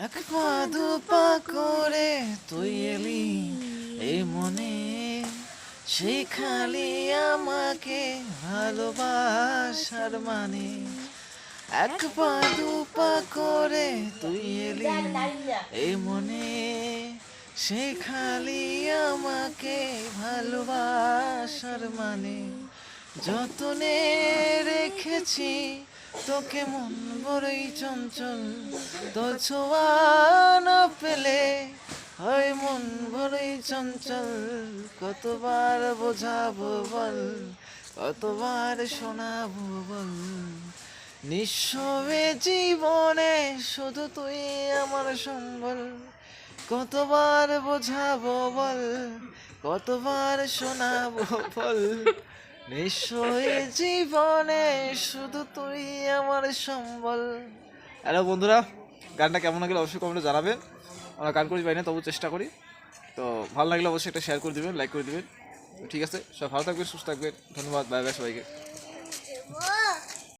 এক পা দু পা করে তুই এলি এই মনে, শেখালি আমাকে ভালোবাসার মানে। এক পা দু পা করে তুই এলি এই মনে, শেখালি আমাকে ভালোবাসার মানে। যতনে রেখেছি তোকে মন বড়ই চঞ্চল, তোর ছোঁয়া না পেলে হয় মন বড়ই চঞ্চল। কতবার বোঝাবো বল, কতবার শোনাবো বল, নিঃস্বে জীবনে শুধু তুই আমার সম্বল। কতবার বোঝাবো বল, কতবার শোনাবো বল, নিঃস্বে জীবনে শুধু তুই আমার সম্বল। হ্যালো বন্ধুরা, গানটা কেমন লাগলে অবশ্যই কমেন্টে জানাবেন। আমরা গান করি পাই না, তবু চেষ্টা করি। তো ভালো লাগলে অবশ্যই একটা শেয়ার করে দেবেন, লাইক করে দেবেন। ঠিক আছে, সব ভালো থাকবেন, সুস্থ থাকবেন। ধন্যবাদ, বাই বাই সবাইকে।